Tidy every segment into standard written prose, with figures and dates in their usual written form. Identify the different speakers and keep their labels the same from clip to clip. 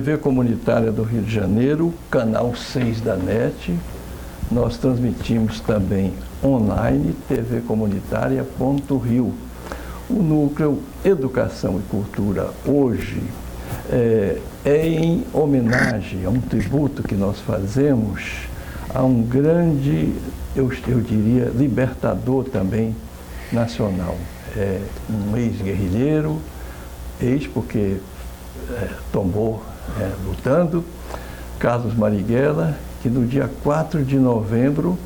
Speaker 1: TV Comunitária do Rio de Janeiro, canal 6 da NET. Nós transmitimos também online, tvcomunitaria.rio. O núcleo Educação e Cultura hoje é em homenagem a um tributo que nós fazemos a um grande, eu diria, libertador também nacional. Um ex-guerrilheiro, porque tombou lutando, Carlos Marighella, que no dia 4 de novembro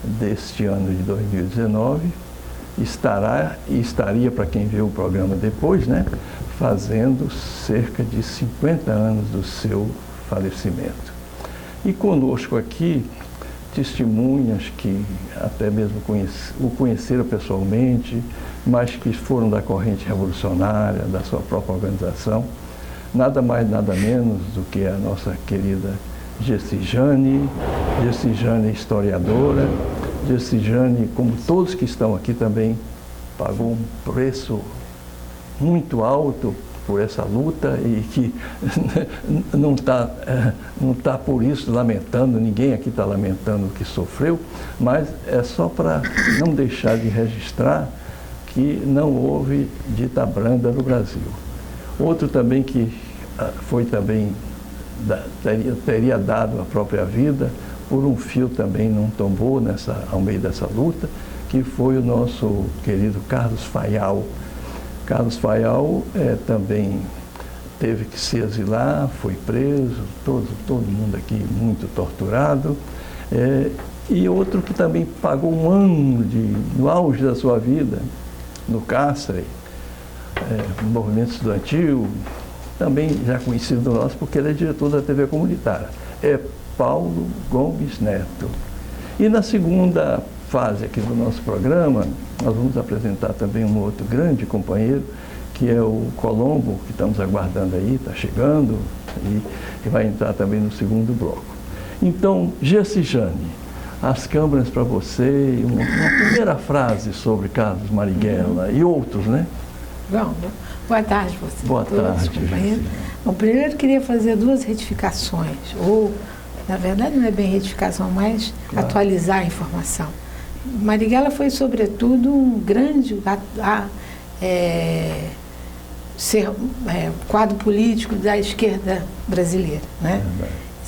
Speaker 1: deste ano de 2019 estaria, para quem vê o programa depois, fazendo cerca de 50 anos do seu falecimento. E conosco aqui testemunhas que até mesmo o conheceram pessoalmente, mas que foram da corrente revolucionária, da sua própria organização, nada mais, nada menos do que a nossa querida Gessi-Jane, historiadora. Gessi-Jane, como todos que estão aqui também, pagou um preço muito alto por essa luta e que não tá por isso lamentando, ninguém aqui está lamentando o que sofreu, mas é só para não deixar de registrar que não houve dita branda no Brasil. Outro também que foi também, teria dado a própria vida, por um fio também não tombou ao meio dessa luta, que foi o nosso querido Carlos Fayal. Carlos Fayal também teve que se exilar, foi preso, todo mundo aqui muito torturado. E outro que também pagou um ano no auge da sua vida, no cárcere, movimento estudantil, também já conhecido nosso, porque ele é diretor da TV Comunitária. É Paulo Gomes Neto. E na segunda fase aqui do nosso programa, nós vamos apresentar também um outro grande companheiro, que é o Colombo, que estamos aguardando aí, está chegando, e vai entrar também no segundo bloco. Então, Gessi-Jane, as câmeras para você, uma primeira frase sobre Carlos Marighella e outros, né?
Speaker 2: Bom, boa tarde você.
Speaker 1: Boa tarde.
Speaker 2: Bom, primeiro eu queria fazer duas retificações, ou, na verdade, não é bem retificação, mas claro, atualizar a informação. Marighella foi, sobretudo, um grande quadro político da esquerda brasileira, né?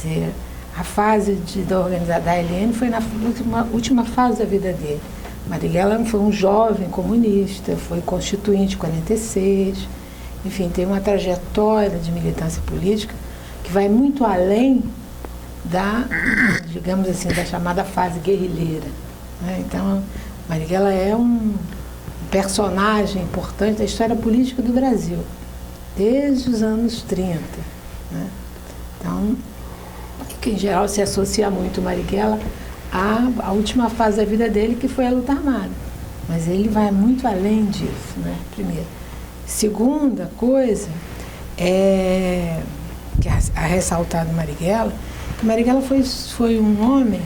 Speaker 2: Quer dizer, a fase da organização da ALN foi na última fase da vida dele. Marighella foi um jovem comunista, foi constituinte em 46, enfim, tem uma trajetória de militância política que vai muito além digamos assim, da chamada fase guerrilheira, né? Então, Marighella é um personagem importante da história política do Brasil, desde os anos 30. Né? Então, que em geral se associa muito Marighella à última fase da vida dele, que foi a luta armada. Mas ele vai muito além disso, né? Primeiro. Segunda coisa, que a ressaltar do Marighella, que Marighella foi um homem,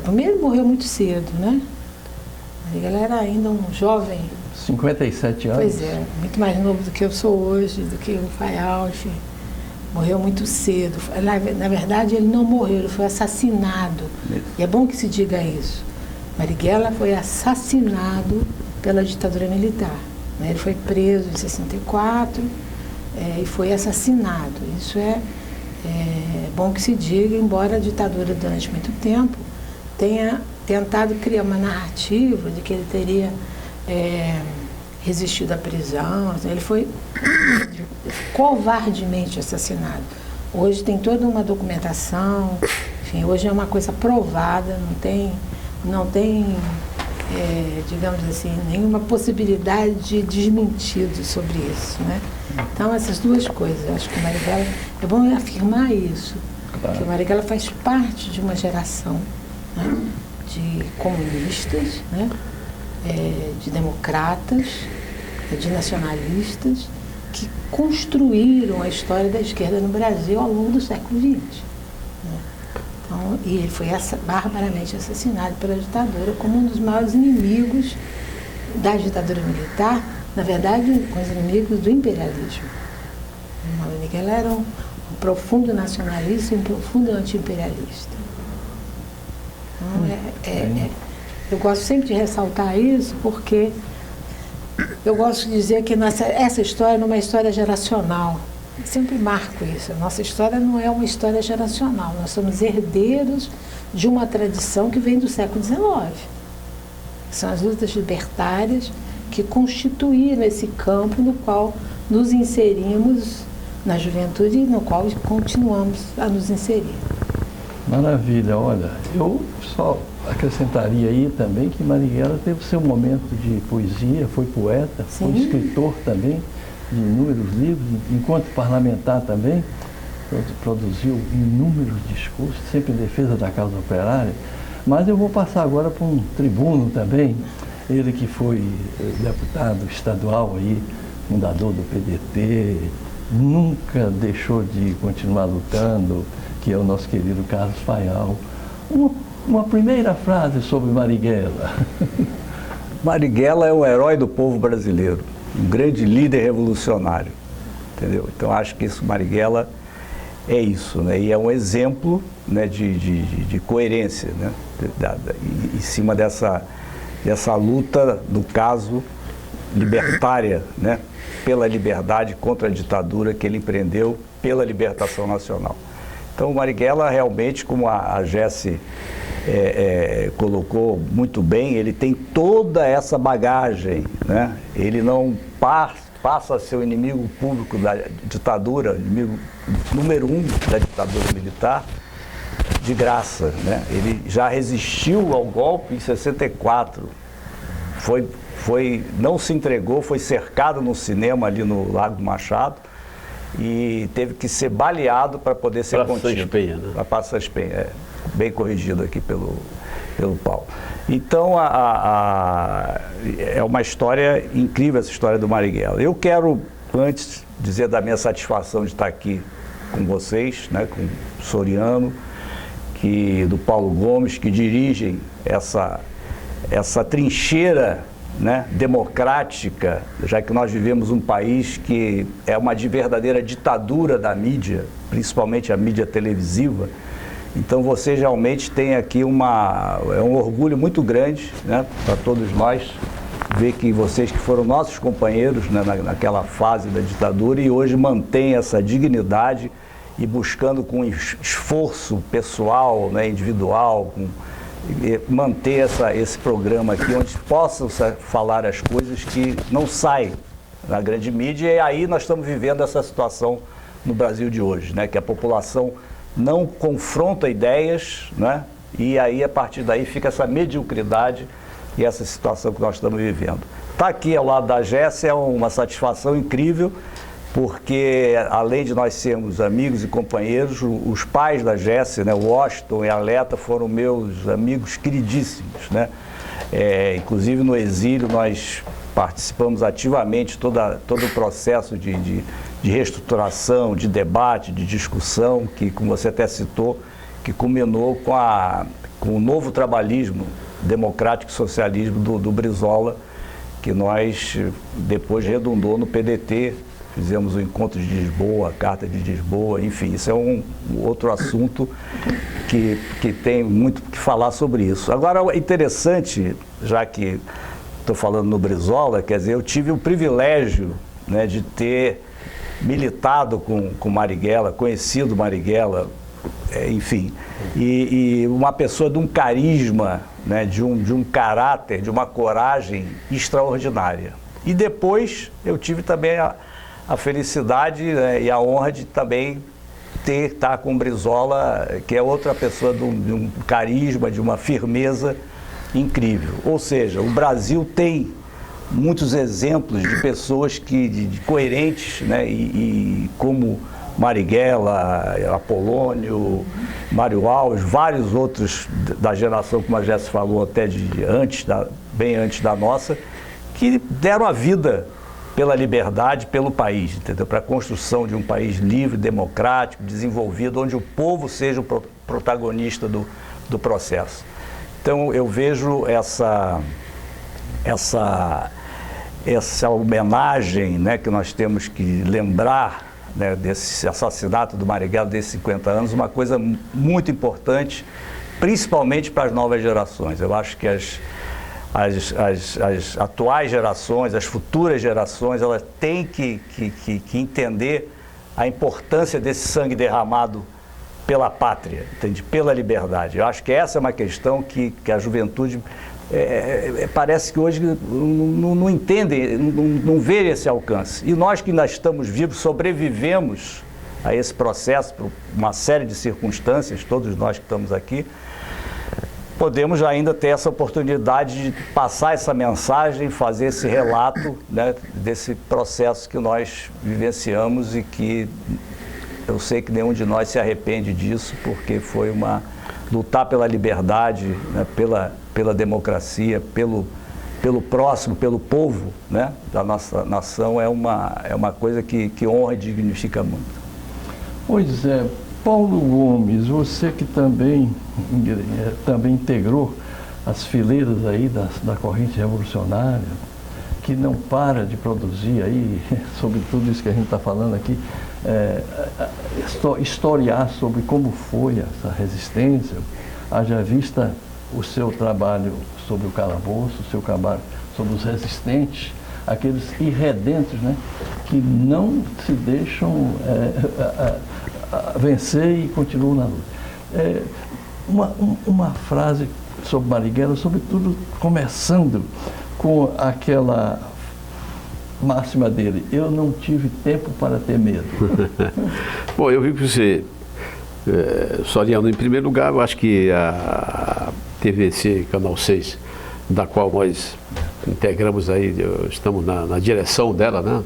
Speaker 2: primeiro ele morreu muito cedo, né? Marighella era ainda um jovem.
Speaker 1: 57 anos.
Speaker 2: Pois é, muito mais novo do que eu sou hoje, do que o Fayal, enfim. Morreu muito cedo. Na verdade, ele não morreu, ele foi assassinado. Isso. E é bom que se diga isso. Marighella foi assassinado pela ditadura militar. Né? Ele foi preso em 64 e foi assassinado. Isso é bom que se diga, embora a ditadura, durante muito tempo, tenha tentado criar uma narrativa de que ele teria resistido à prisão. Ele foi covardemente assassinado. Hoje tem toda uma documentação, enfim, hoje é uma coisa provada, não tem digamos assim, nenhuma possibilidade de desmentido sobre isso, né? Então, essas duas coisas, eu acho que o Marighella, é bom afirmar isso, claro, que o Marighella faz parte de uma geração, né, de comunistas, né, de democratas, de nacionalistas, que construíram a história da esquerda no Brasil ao longo do século XX. Né? Então, e ele foi barbaramente assassinado pela ditadura como um dos maiores inimigos da ditadura militar, na verdade, com os inimigos do imperialismo. O Marighella era profundo nacionalista e um profundo anti-imperialista. Então, eu gosto sempre de ressaltar isso porque eu gosto de dizer que essa história não é uma história geracional. Eu sempre marco isso. A nossa história não é uma história geracional. Nós somos herdeiros de uma tradição que vem do século XIX. São as lutas libertárias que constituíram esse campo no qual nos inserimos na juventude e no qual continuamos a nos inserir.
Speaker 1: Maravilha, olha, eu só acrescentaria aí também que Marighella teve o seu momento de poesia, foi poeta,
Speaker 2: Sim.
Speaker 1: foi escritor também de inúmeros livros, enquanto parlamentar também, produziu inúmeros discursos, sempre em defesa da causa operária. Mas eu vou passar agora para um tribuno também, ele que foi deputado estadual aí, fundador do PDT, nunca deixou de continuar lutando, que é o nosso querido Carlos Fayal. Uma primeira frase sobre Marighella.
Speaker 3: Marighella é o herói do povo brasileiro, um grande líder revolucionário, entendeu? Então acho que isso, Marighella é isso, né? E é um exemplo, né, de coerência, né? Em cima dessa luta, no caso, libertária, né? Pela liberdade contra a ditadura que ele empreendeu pela libertação nacional. Então, o Marighella realmente, como a Jesse colocou muito bem, ele tem toda essa bagagem, né? Ele não passa a ser o inimigo público da ditadura, inimigo número 1 da ditadura militar, de graça, né? Ele já resistiu ao golpe em 64, não se entregou, foi cercado no cinema ali no Largo do Machado, e teve que ser baleado para poder ser contido.
Speaker 4: Espenha, né?
Speaker 3: A Praça Espenha, bem corrigido aqui pelo Paulo. Então, é uma história incrível essa história do Marighella. Eu quero, antes, dizer da minha satisfação de estar aqui com vocês, né, com o Soriano, do Paulo Gomes, que dirigem essa trincheira, né, democrática, já que nós vivemos um país que é uma verdadeira ditadura da mídia, principalmente a mídia televisiva. Então vocês realmente têm aqui um orgulho muito grande, né, para todos nós, ver que vocês que foram nossos companheiros, né, naquela fase da ditadura e hoje mantêm essa dignidade e buscando com esforço pessoal, né, individual, manter esse programa aqui, onde possam falar as coisas que não saem na grande mídia, e aí nós estamos vivendo essa situação no Brasil de hoje, né? Que a população não confronta ideias, né? E aí a partir daí fica essa mediocridade e essa situação que nós estamos vivendo. Estar aqui ao lado da Jesse é uma satisfação incrível, porque além de nós sermos amigos e companheiros, os pais da Jesse, né, o Washington e a Leta, foram meus amigos queridíssimos, né? Inclusive no exílio nós participamos ativamente todo o processo de reestruturação, de debate, de discussão, que, como você até citou, que culminou com o novo trabalhismo democrático e socialismo do Brizola, que nós depois redundou no PDT. Fizemos o encontro de Lisboa, a Carta de Lisboa, enfim, isso é um outro assunto que tem muito que falar sobre isso. Agora, é interessante, já que estou falando no Brizola, quer dizer, eu tive o privilégio, né, de ter militado com Marighella, conhecido Marighella, enfim, e uma pessoa de um carisma, né, de um caráter, de uma coragem extraordinária. E depois eu tive também a felicidade, né, e a honra de também estar com o Brizola, que é outra pessoa de um carisma, de uma firmeza incrível. Ou seja, o Brasil tem muitos exemplos de pessoas coerentes, né, e como Marighella, Apolônio, Mário Alves, vários outros da geração, como a Jéssica falou, até bem antes da nossa, que deram a vida pela liberdade, pelo país, entendeu? Para a construção de um país livre, democrático, desenvolvido, onde o povo seja o protagonista do processo. Então, eu vejo essa essa homenagem, né, que nós temos que lembrar, né, desse assassinato do Marighella, desses 50 anos, uma coisa muito importante, principalmente para as novas gerações. Eu acho que as atuais gerações, as futuras gerações, elas têm que entender a importância desse sangue derramado pela pátria, entende? Pela liberdade. Eu acho que essa é uma questão que a juventude parece que hoje não entende, não vê esse alcance. E nós que ainda estamos vivos, sobrevivemos a esse processo por uma série de circunstâncias, todos nós que estamos aqui, podemos ainda ter essa oportunidade de passar essa mensagem, fazer esse relato, né, desse processo que nós vivenciamos e que eu sei que nenhum de nós se arrepende disso, porque foi lutar pela liberdade, né, pela democracia, pelo próximo, pelo povo, né, da nossa nação, é uma coisa que honra e dignifica muito.
Speaker 1: Pois é. Paulo Gomes, você que também integrou as fileiras aí da corrente revolucionária, que não para de produzir aí, sobre tudo isso que a gente está falando aqui, historiar sobre como foi essa resistência, haja vista o seu trabalho sobre o calabouço, o seu trabalho sobre os resistentes, aqueles irredentos, né, que não se deixam vencer e continuam na luta. Uma frase sobre Marighella, sobretudo começando com aquela máxima dele: eu não tive tempo para ter medo.
Speaker 4: Bom, eu vi que você, Soriano, em primeiro lugar, eu acho que a TVC, Canal 6, da qual nós integramos aí, estamos na direção dela, né?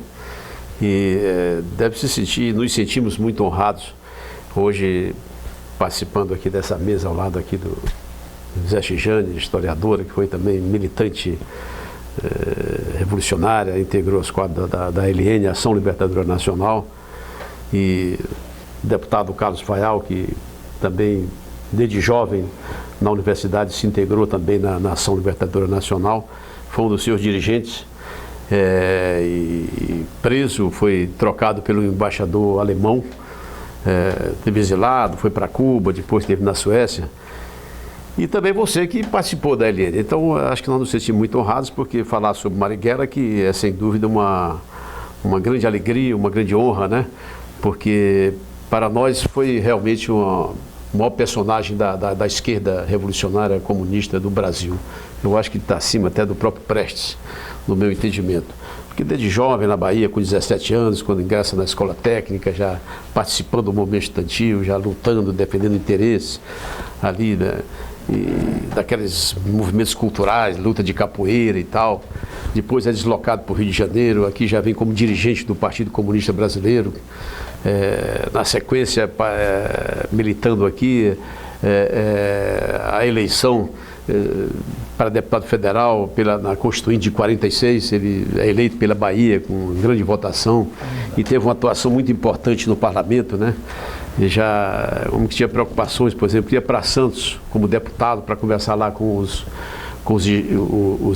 Speaker 4: E deve se sentir, nos sentimos muito honrados hoje participando aqui dessa mesa ao lado aqui do Zé Chijane, historiadora, que foi também militante revolucionária, integrou os quadros da LN, Ação Libertadora Nacional, e o deputado Carlos Fayal, que também desde jovem na universidade se integrou também na Ação Libertadora Nacional, foi um dos seus dirigentes. E preso, foi trocado pelo embaixador alemão, teve exilado, foi para Cuba, depois esteve na Suécia. E também você que participou da LN. Então, acho que nós nos sentimos muito honrados, porque falar sobre Marighella, que é sem dúvida uma grande alegria, uma grande honra, né? Porque para nós foi realmente o maior personagem da esquerda revolucionária comunista do Brasil. Eu acho que está acima até do próprio Prestes, no meu entendimento. Porque desde jovem na Bahia, com 17 anos, quando ingressa na escola técnica, já participando do movimento estudantil, já lutando, defendendo interesses ali, né? E daqueles movimentos culturais, luta de capoeira e tal. Depois é deslocado para o Rio de Janeiro, aqui já vem como dirigente do Partido Comunista Brasileiro. Na sequência, militando aqui a eleição para deputado federal na Constituinte de 46, ele é eleito pela Bahia com grande votação e teve uma atuação muito importante no parlamento, né? E já, como que tinha preocupações, por exemplo, ia para Santos como deputado para conversar lá com os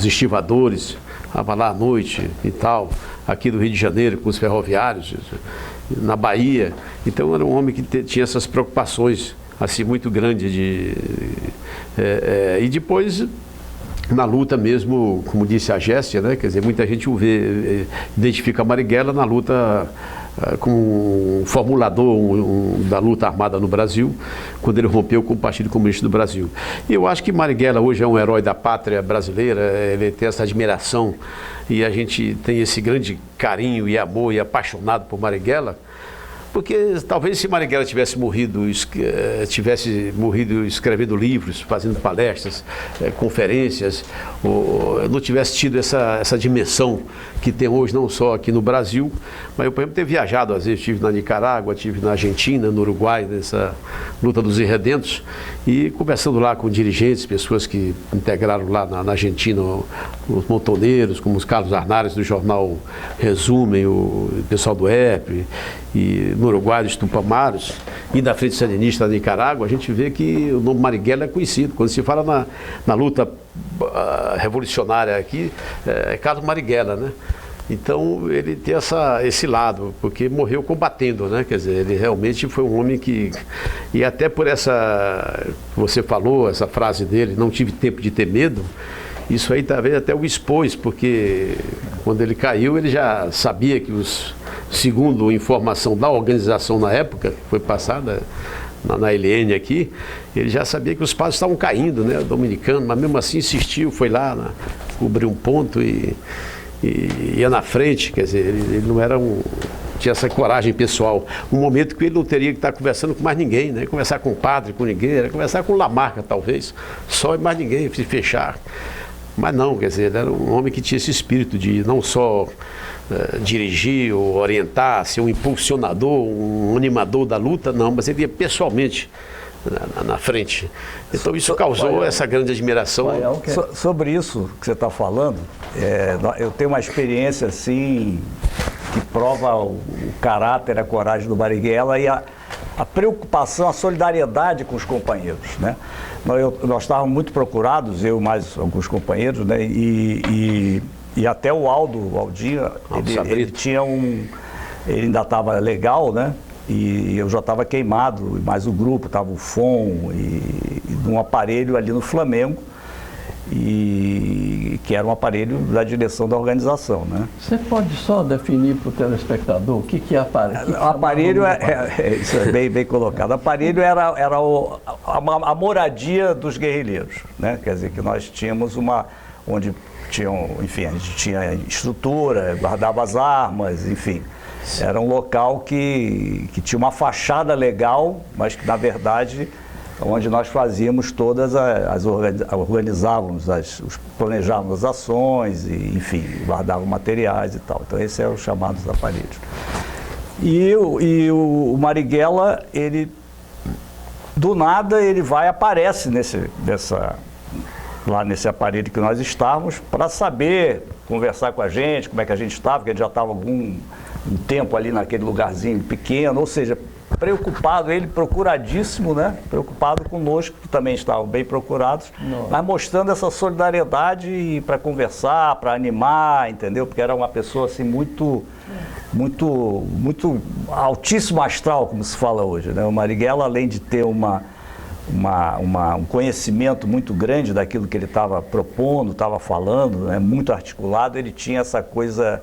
Speaker 4: estivadores, estava lá à noite e tal, aqui do Rio de Janeiro com os ferroviários, na Bahia. Então era um homem que tinha essas preocupações assim muito grandes e depois na luta mesmo, como disse a Géstia, né? Quer dizer, muita gente identifica a Marighella na luta como um formulador da luta armada no Brasil, quando ele rompeu com o Partido Comunista do Brasil. E eu acho que Marighella hoje é um herói da pátria brasileira, ele tem essa admiração e a gente tem esse grande carinho e amor e apaixonado por Marighella, porque talvez se Marighella tivesse morrido escrevendo livros, fazendo palestras, conferências, ou não tivesse tido essa dimensão que tem hoje, não só aqui no Brasil, mas eu, por exemplo, ter viajado, às vezes estive na Nicarágua, estive na Argentina, no Uruguai, nessa luta dos irredentos, e conversando lá com dirigentes, pessoas que integraram lá na Argentina, os montoneiros, como os Carlos Arnares do jornal Resumem, o pessoal do EP, e no Uruguai, dos Tupamaros, e na Frente Sandinista da Nicarágua, a gente vê que o nome Marighella é conhecido. Quando se fala na luta revolucionária aqui, é Carlos Marighella, né? Então ele tem esse lado, porque morreu combatendo, né? Quer dizer, ele realmente foi um homem que... E até por essa... Você falou, essa frase dele, não tive tempo de ter medo, isso aí talvez até o expôs, porque quando ele caiu, ele já sabia que segundo informação da organização na época, que foi passada na LN aqui, ele já sabia que os padres estavam caindo, né? Dominicano, mas mesmo assim insistiu, foi lá, cobriu um ponto e ia na frente, quer dizer, ele não era tinha essa coragem pessoal. Um momento que ele não teria que estar conversando com mais ninguém, né? Conversar com o padre, com ninguém, era conversar com o Lamarca, talvez, só e mais ninguém, se fechar. Mas não, quer dizer, ele era um homem que tinha esse espírito de não só dirigir ou orientar, ser um impulsionador, um animador da luta, não, mas ele ia pessoalmente na frente. Então isso causou essa grande admiração.
Speaker 3: Sobre isso que você está falando, eu tenho uma experiência assim que prova o caráter, a coragem do Marighella e a preocupação, a solidariedade com os companheiros, né? Nós estávamos muito procurados, eu mais alguns companheiros, né? E até o Aldinho, ele tinha ele ainda estava legal, né? E eu já estava queimado, mas o grupo estava o FOM e um aparelho ali no Flamengo, que era um aparelho da direção da organização, né?
Speaker 1: Você pode só definir para o telespectador o que é aparelho?
Speaker 3: O aparelho isso é bem colocado. O aparelho era a moradia dos guerrilheiros, né? Quer dizer, que nós tínhamos onde enfim, a gente tinha estrutura, guardava as armas, enfim. Era um local que tinha uma fachada legal, mas que, na verdade, onde nós fazíamos organizávamos, planejávamos as ações, e, enfim, guardávamos materiais e tal. Então, esses eram os chamados aparelhos. E o Marighella, ele, do nada, ele aparece lá nesse aparelho que nós estávamos, para saber, conversar com a gente, como é que a gente estava, porque a gente já estava um tempo ali naquele lugarzinho pequeno, ou seja, preocupado, ele procuradíssimo, né? Preocupado conosco, que também estavam bem procurados, mas mostrando essa solidariedade para conversar, para animar, entendeu? Porque era uma pessoa assim muito altíssimo astral, como se fala hoje, né? O Marighella, além de ter um conhecimento muito grande daquilo que ele estava propondo, estava falando, né? Muito articulado, ele tinha essa coisa,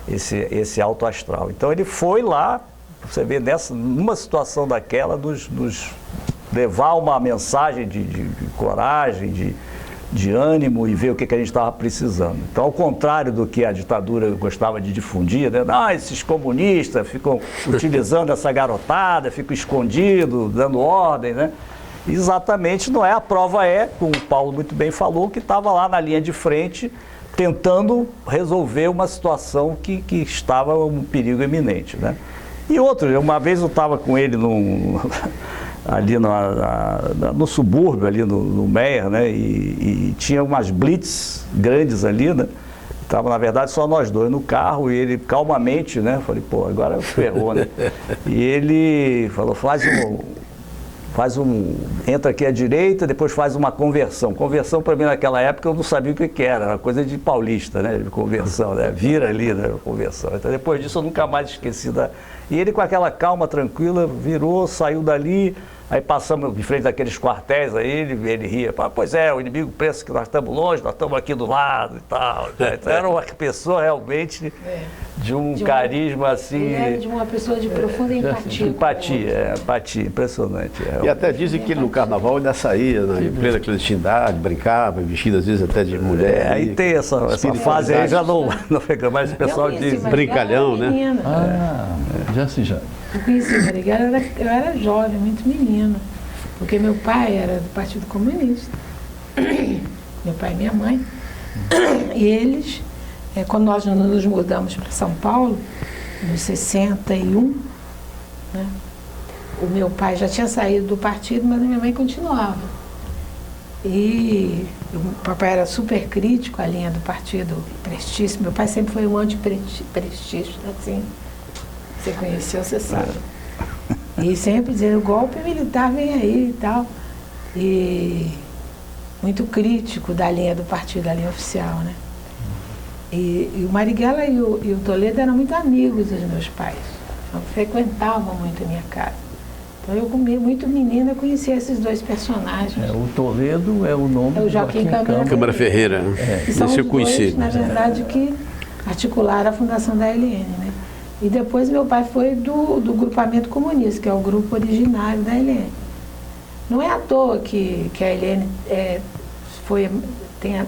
Speaker 3: esse alto astral. Então ele foi lá, você vê, numa situação daquela, nos levar uma mensagem de coragem, de ânimo e ver o que a gente estava precisando. Então, ao contrário do que a ditadura gostava de difundir, né? Esses comunistas ficam utilizando essa garotada, ficam escondidos, dando ordem, né? Exatamente, não é. A prova como o Paulo muito bem falou, que estava lá na linha de frente, tentando resolver uma situação que estava um perigo iminente, né? E outro, uma vez eu estava com ele ali no subúrbio, ali no Meier, né? E tinha umas blitz grandes ali, né? Estava, na verdade, só nós dois no carro e ele calmamente, né? Falei, pô, agora ferrou, né? E ele falou, entra aqui à direita, depois faz uma conversão. Conversão, para mim, naquela época, eu não sabia o que era, era coisa de paulista, né? De conversão, né? Vira ali, né? Conversão. Então, depois disso, eu nunca mais esqueci E ele, com aquela calma tranquila, virou, saiu dali, aí passamos em frente daqueles quartéis, aí ele ria, pois é, o inimigo pensa que nós estamos longe, nós estamos aqui do lado e tal. Então, era uma pessoa realmente de um carisma assim...
Speaker 2: Ele era de uma pessoa de profunda empatia.
Speaker 3: Empatia, impressionante.
Speaker 4: E até dizem que no carnaval ainda saía, em plena clandestinidade, brincava, vestido às vezes até de mulher.
Speaker 3: Aí tem essa fase aí, já não fica mais, o pessoal diz.
Speaker 4: Brincalhão, né?
Speaker 1: Já.
Speaker 2: Eu conheci o Marighella, eu era jovem, muito menina, porque meu pai era do Partido Comunista, meu pai e minha mãe, e eles, quando nós nos mudamos para São Paulo, em 61, né, o meu pai já tinha saído do partido, mas a minha mãe continuava. E o papai era super crítico à linha do partido prestício, meu pai sempre foi um anti-prestício, assim. Você conheceu, você sabe. E sempre dizendo, o golpe militar vem aí e tal. E muito crítico da linha do partido, da linha oficial, né? E o Marighella e o Toledo eram muito amigos dos meus pais. Então, frequentavam muito a minha casa. Então eu, muito menina, conhecia esses dois personagens.
Speaker 1: O Toledo é o nome
Speaker 2: É o
Speaker 1: do
Speaker 2: Joaquim
Speaker 4: Câmara Ferreira, né?
Speaker 2: Que são
Speaker 4: Esse eu
Speaker 2: os
Speaker 4: conheci.
Speaker 2: dois, na verdade, que articularam a fundação da ALN, né? E depois meu pai foi do grupamento comunista, que é o grupo originário da ALN. Não é à toa que a ALN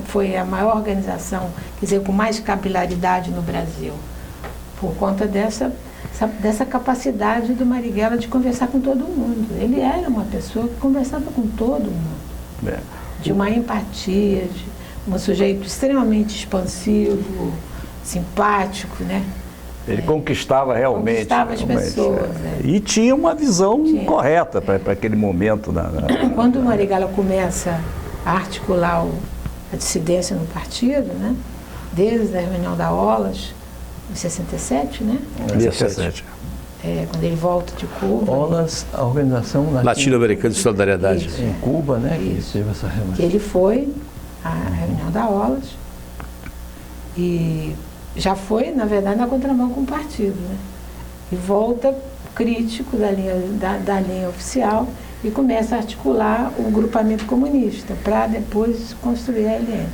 Speaker 2: foi a maior organização, quer dizer, com mais capilaridade no Brasil, por conta dessa capacidade do Marighella de conversar com todo mundo. Ele era uma pessoa que conversava com todo mundo, de uma empatia, de um sujeito extremamente expansivo, simpático, né?
Speaker 3: Ele conquistava realmente.
Speaker 2: Conquistava as pessoas.
Speaker 3: E tinha uma visão correta para aquele momento.
Speaker 2: Quando o Marighella começa a articular a dissidência no partido, né? Desde a reunião da OLAS, em 67, né?
Speaker 3: 67.
Speaker 2: Quando ele volta de Cuba.
Speaker 1: OLAS, a Organização
Speaker 4: Latino-Americana de Solidariedade.
Speaker 1: Em Cuba, né?
Speaker 2: Isso.
Speaker 1: Que teve essa reunião.
Speaker 2: Que ele foi à reunião da OLAS e já foi, na verdade, na contramão com o partido, né? E volta crítico da linha oficial e começa a articular o grupamento comunista para depois construir a ALN. Né?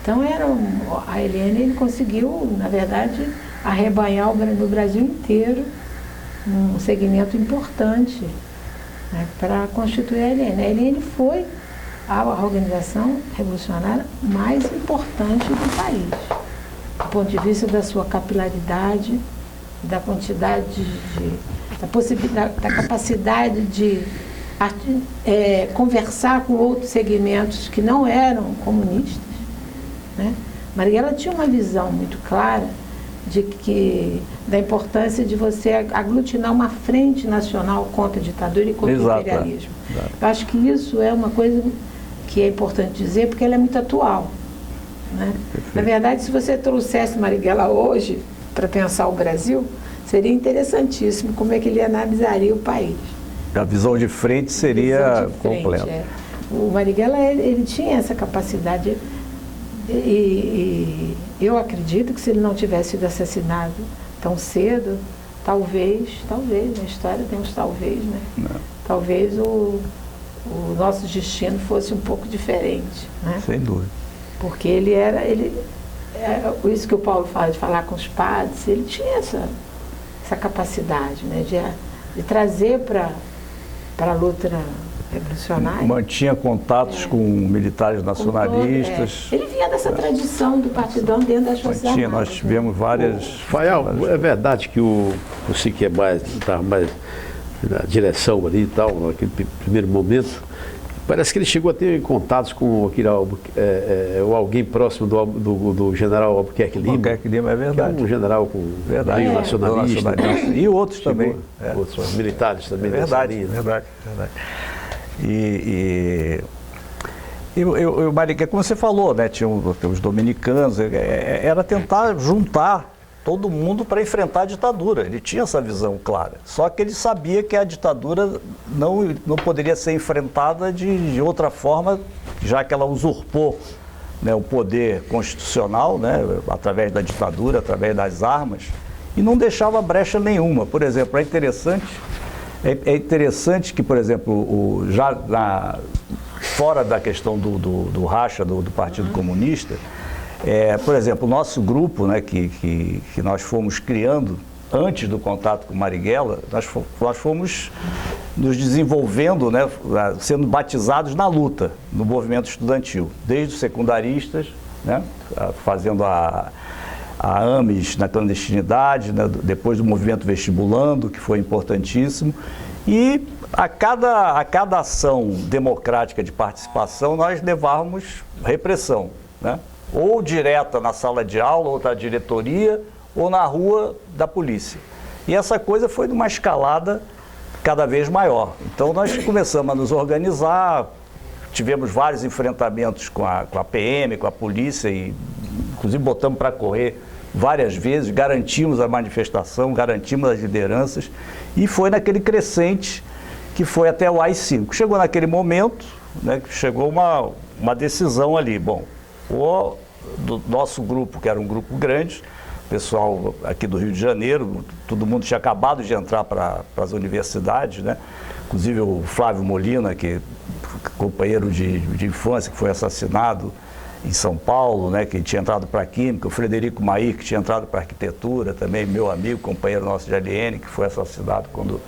Speaker 2: Então a ALN ele conseguiu, na verdade, arrebanhar no Brasil inteiro um segmento importante, né, para constituir a ALN. A ALN foi a organização revolucionária mais importante do país, do ponto de vista da sua capilaridade, da quantidade da capacidade de conversar com outros segmentos que não eram comunistas, né? Marighella tinha uma visão muito clara da importância de você aglutinar uma frente nacional contra a ditadura e contra o imperialismo.
Speaker 3: Exato.
Speaker 2: Eu acho que isso é uma coisa que é importante dizer, porque ela é muito atual, né? Na verdade, se você trouxesse Marighella hoje para pensar o Brasil, seria interessantíssimo como é que ele analisaria o país.
Speaker 3: A visão de frente seria completa.
Speaker 2: O Marighella, ele tinha essa capacidade e eu acredito que se ele não tivesse sido assassinado tão cedo, talvez, na história tem uns talvez, né?
Speaker 3: Não.
Speaker 2: Talvez o nosso destino fosse um pouco diferente, né?
Speaker 3: Sem dúvida.
Speaker 2: Porque isso que o Paulo fala de falar com os padres, ele tinha essa capacidade, né, de trazer para a luta revolucionária.
Speaker 3: Mantinha contatos com militares nacionalistas.
Speaker 2: Ele vinha dessa tradição do partidão dentro das Forças Armadas.
Speaker 3: Nós tivemos várias...
Speaker 4: Faial, é verdade que o Siqueira estava mais na direção ali e tal, naquele primeiro momento. Parece que ele chegou a ter contatos com alguém próximo do general Albuquerque Lima.
Speaker 3: Albuquerque Lima, é verdade.
Speaker 4: Que é um general com meio nacionalista.
Speaker 3: E outros também.
Speaker 4: Outros militares também.
Speaker 3: Verdade. E o Marighella, como você falou, né, tinha os dominicanos, era tentar juntar todo mundo para enfrentar a ditadura. Ele tinha essa visão clara. Só que ele sabia que a ditadura não poderia ser enfrentada de outra forma, já que ela usurpou, né, o poder constitucional, né, através da ditadura, através das armas, e não deixava brecha nenhuma. Por exemplo, é interessante que, por exemplo, fora da questão do racha do Partido Comunista, por exemplo, o nosso grupo, né, que nós fomos criando antes do contato com Marighella, nós fomos nos desenvolvendo, né, sendo batizados na luta, no movimento estudantil, desde os secundaristas, né, fazendo a AMES na clandestinidade, né, depois do movimento vestibulando, que foi importantíssimo, e a cada ação democrática de participação nós levávamos repressão, né? Ou direta na sala de aula, ou da diretoria, ou na rua da polícia. E essa coisa foi de uma escalada cada vez maior. Então nós começamos a nos organizar, tivemos vários enfrentamentos com a PM, com a polícia, e inclusive botamos para correr várias vezes, garantimos a manifestação, garantimos as lideranças, e foi naquele crescente que foi até o AI-5. Chegou naquele momento, né, que chegou uma decisão ali, bom, ou do nosso grupo, que era um grupo grande, pessoal aqui do Rio de Janeiro, todo mundo tinha acabado de entrar para as universidades, né? Inclusive o Flávio Molina, que é companheiro de infância, que foi assassinado em São Paulo, né? Que tinha entrado para a Química, o Frederico Mair, que tinha entrado para a Arquitetura, também meu amigo, companheiro nosso de ALN, que foi assassinado quando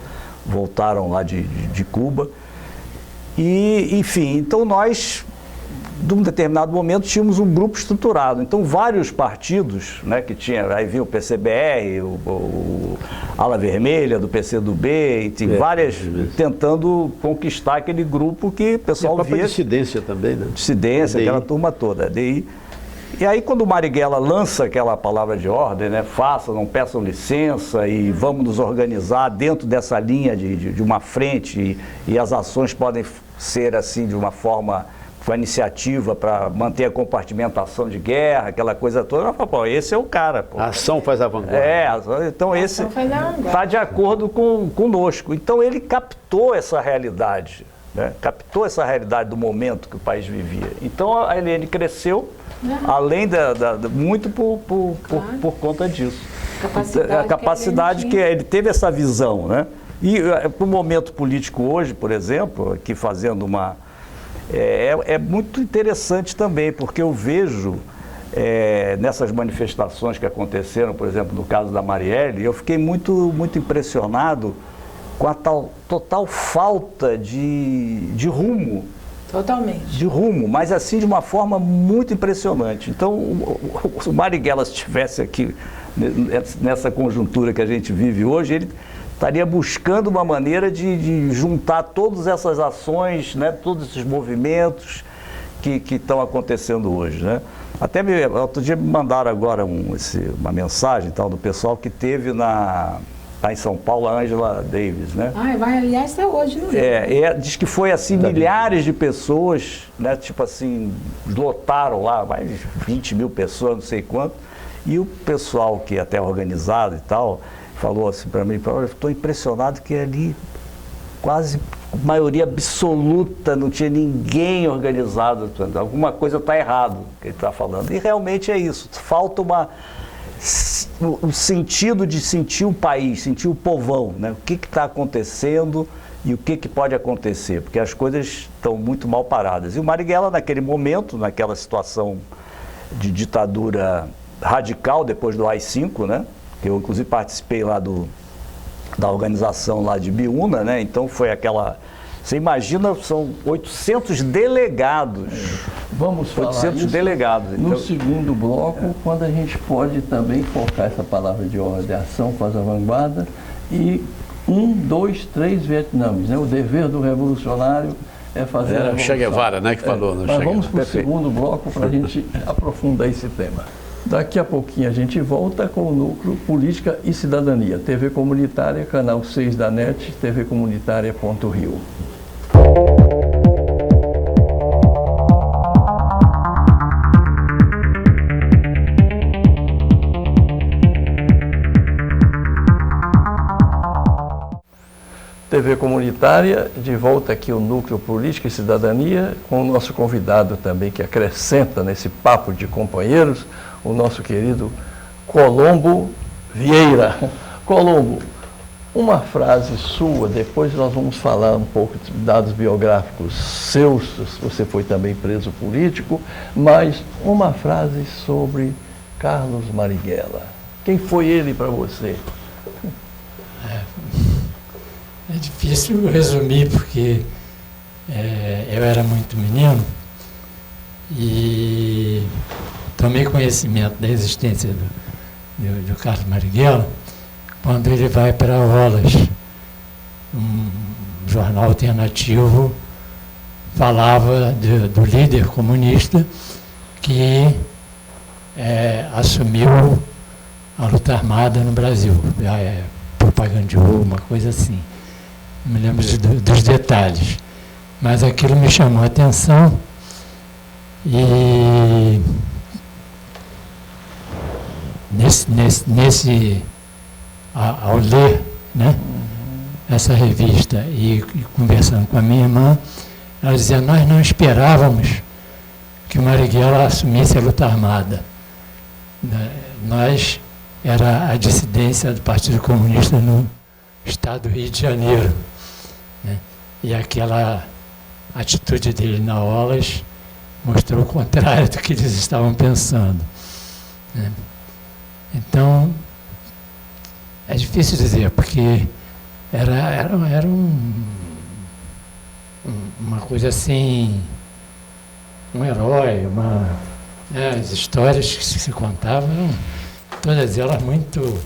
Speaker 3: voltaram lá de Cuba. E, enfim, então nós, de um determinado momento, tínhamos um grupo estruturado. Então, vários partidos, né, que tinha, aí vinha o PCBR, o Ala Vermelha, do PCdoB, enfim, várias, tentando conquistar aquele grupo que o pessoal via.
Speaker 4: E a dissidência também, né?
Speaker 3: Dissidência, aquela turma toda. E aí, quando o Marighella lança aquela palavra de ordem, né, façam, não peçam licença e vamos nos organizar dentro dessa linha de uma frente e as ações podem ser assim de uma forma, com a iniciativa para manter a compartimentação de guerra, aquela coisa toda, eu falo, pô, esse é o cara. Pô.
Speaker 4: A ação faz a vanguarda.
Speaker 3: Então esse está de acordo conosco. Então ele captou essa realidade, né? Captou essa realidade do momento que o país vivia. Então a ALN cresceu, além muito por conta disso. A capacidade que ele teve essa visão, né? E para o momento político hoje, por exemplo, aqui fazendo uma... É muito interessante também, porque eu vejo nessas manifestações que aconteceram, por exemplo, no caso da Marielle, eu fiquei muito impressionado com a total falta de rumo.
Speaker 2: Totalmente.
Speaker 3: De rumo, mas assim de uma forma muito impressionante. Então, o Marighella, se estivesse aqui nessa conjuntura que a gente vive hoje, ele estaria buscando uma maneira de juntar todas essas ações, né, todos esses movimentos que estão acontecendo hoje, né? Até outro dia me mandaram agora uma mensagem tal, do pessoal que teve lá em São Paulo, a Angela Davis, né?
Speaker 2: Aliás, está hoje no Rio.
Speaker 3: Diz que foi assim, milhares de pessoas, né? Tipo assim, lotaram lá, mais de 20 mil pessoas, não sei quanto, e o pessoal que é até organizado e tal, falou assim para mim, eu estou impressionado que ali quase maioria absoluta, não tinha ninguém organizado, alguma coisa está errado que ele está falando. E realmente é isso, falta o sentido de sentir o país, sentir o povão, né? O que está acontecendo e o que pode acontecer, porque as coisas estão muito mal paradas. E o Marighella, naquele momento, naquela situação de ditadura radical, depois do AI-5, né? Eu, inclusive, participei lá da organização lá de Biúna, né? Então foi aquela... Você imagina, são 800 delegados.
Speaker 1: Vamos falar
Speaker 3: 800
Speaker 1: isso
Speaker 3: delegados.
Speaker 1: No
Speaker 3: então,
Speaker 1: segundo bloco, quando a gente pode também focar essa palavra de ordem, ação faz a vanguarda, e 1, 2, 3 Vietnames, né? O dever do revolucionário é fazer a revolução.
Speaker 4: Che Guevara, né, que falou.
Speaker 1: Mas vamos para o segundo bloco para a gente aprofundar esse tema. Daqui a pouquinho a gente volta com o núcleo Política e Cidadania, TV Comunitária, canal 6 da NET, tvcomunitaria.rio. TV Comunitária, de volta aqui o Núcleo Política e Cidadania, com o nosso convidado também, que acrescenta nesse papo de companheiros, o nosso querido Colombo Vieira. Colombo, uma frase sua, depois nós vamos falar um pouco de dados biográficos seus, você foi também preso político, mas uma frase sobre Carlos Marighella. Quem foi ele para você?
Speaker 5: É difícil resumir porque eu era muito menino e tomei conhecimento da existência do Carlos Marighella quando ele vai para Olas, um jornal alternativo, falava do líder comunista que assumiu a luta armada no Brasil, propagandeou, uma coisa assim. Não me lembro dos detalhes, mas aquilo me chamou a atenção e ao ler, né, essa revista e conversando com a minha irmã, ela dizia, nós não esperávamos que o Marighella assumisse a luta armada. Nós era a dissidência do Partido Comunista no estado do Rio de Janeiro, né? E aquela atitude dele na OLAS mostrou o contrário do que eles estavam pensando, né? Então, é difícil dizer, porque era uma coisa assim, um herói, as histórias que se contavam eram todas elas muito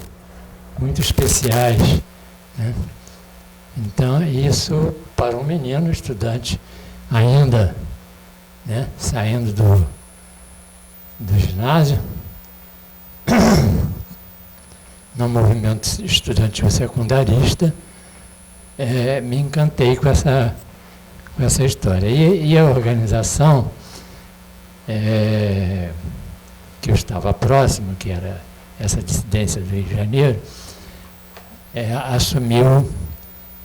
Speaker 5: especiais, né? Então, isso para um menino estudante ainda, né, saindo do ginásio, no movimento estudantil secundarista, me encantei com essa história. E a organização, que eu estava próximo, que era essa dissidência do Rio de Janeiro, assumiu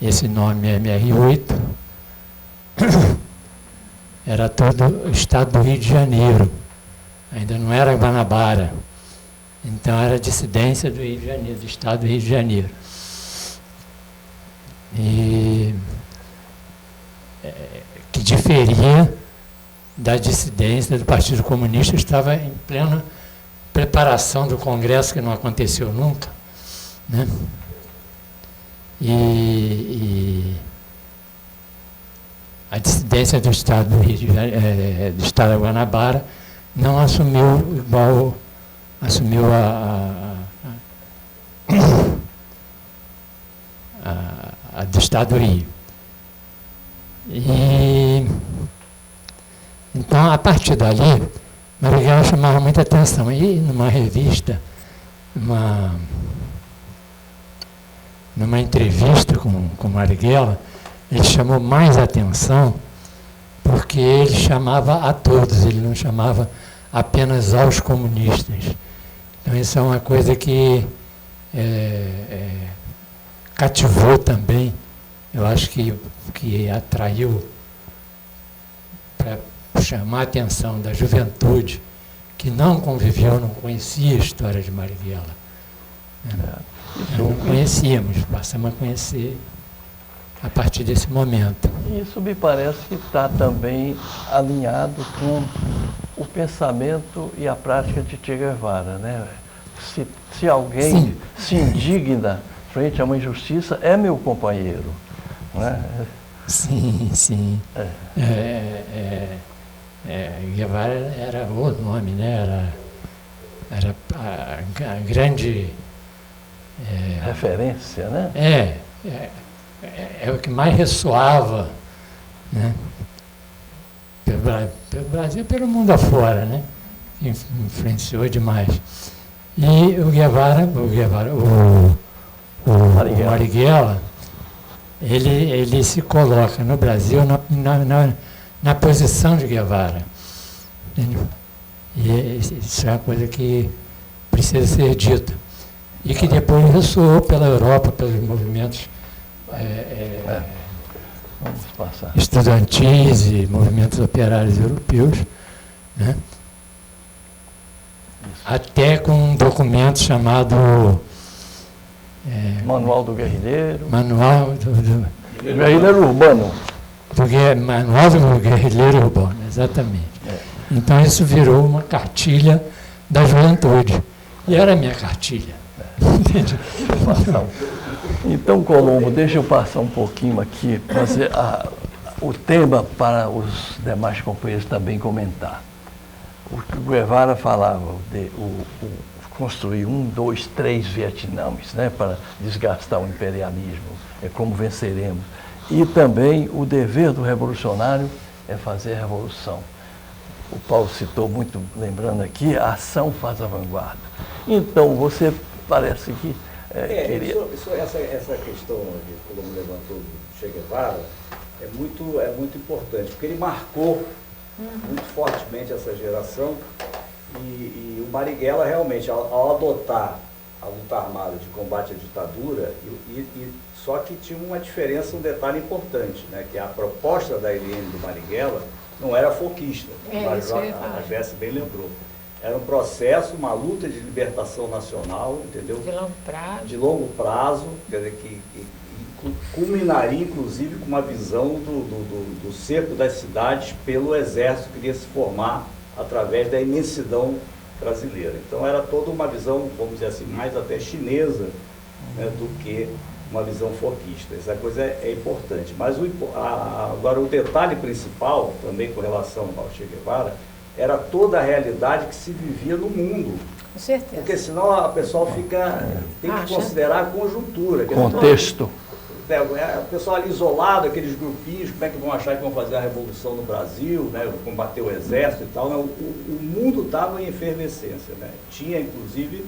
Speaker 5: esse nome MR8, era todo o estado do Rio de Janeiro, ainda não era Guanabara, então era a dissidência do Rio de Janeiro, do estado do Rio de Janeiro. E que diferia da dissidência do Partido Comunista, estava em plena preparação do Congresso, que não aconteceu nunca, né? E a dissidência do Estado do Rio de Janeiro, do Estado da Guanabara, não assumiu igual assumiu a do Estado do Rio. E então, a partir dali, Marighella chamava muita atenção. E numa revista, numa entrevista com Marighella, ele chamou mais atenção porque ele chamava a todos, ele não chamava apenas aos comunistas. Então, isso é uma coisa que cativou também, eu acho que atraiu para chamar a atenção da juventude que não conviveu, não conhecia a história de Marighella. Não conhecíamos, passamos a conhecer a partir desse momento.
Speaker 1: Isso me parece que está também alinhado com o pensamento e a prática de Che Guevara, né? Se alguém
Speaker 5: Sim.
Speaker 1: se indigna frente a uma injustiça, é meu companheiro, né?
Speaker 5: Sim. Guevara era o nome, né? Era a grande
Speaker 1: referência, né?
Speaker 5: É o que mais ressoava, né? Pelo Brasil e pelo mundo afora, né? Influenciou demais. E o Marighella, ele se coloca no Brasil na posição de Guevara. Entendeu? E isso é uma coisa que precisa ser dita. E que depois ressoou pela Europa, pelos movimentos
Speaker 1: Vamos passar.
Speaker 5: estudantis e movimentos operários europeus, né? Até com um documento chamado
Speaker 1: Manual do Guerrilheiro.
Speaker 5: Manual do
Speaker 1: Guerrilheiro Urbano.
Speaker 5: Manual do Guerrilheiro Urbano, exatamente. Então isso virou uma cartilha da juventude. E era a minha cartilha. Entende?
Speaker 1: Então, Colombo, deixa eu passar um pouquinho aqui, fazer o tema para os demais companheiros também comentar. O que o Guevara falava de construir 1, 2, 3 Vietnãs, né, para desgastar o imperialismo, é como venceremos. E também o dever do revolucionário é fazer a revolução. O Paulo citou muito, lembrando aqui, a ação faz a vanguarda. Então, você parece que queria...
Speaker 3: Essa questão que o Colombo levantou do Che Guevara é muito importante, porque ele marcou muito fortemente essa geração e o Marighella realmente, ao adotar a luta armada de combate à ditadura, só que tinha uma diferença, um detalhe importante, né, que a proposta da LN do Marighella não era forquista, mas
Speaker 2: isso eu ia falar.
Speaker 3: a Jéssica bem lembrou. Era um processo, uma luta de libertação nacional, entendeu?
Speaker 2: De longo prazo.
Speaker 3: De longo prazo, quer dizer, que culminaria, inclusive, com uma visão do cerco das cidades pelo exército que iria se formar através da imensidão brasileira. Então, era toda uma visão, vamos dizer assim, mais até chinesa, né, do que uma visão forquista. Essa coisa é importante. Mas agora, o detalhe principal, também com relação ao Che Guevara, era toda a realidade que se vivia no mundo.
Speaker 2: Com certeza.
Speaker 3: Porque senão a pessoa tem que considerar a conjuntura.
Speaker 1: Contexto.
Speaker 3: O pessoal ali isolado, aqueles grupinhos, como é que vão achar que vão fazer a revolução no Brasil, né, combater o exército e tal. Não, o mundo estava em efervescência. Né? Tinha, inclusive,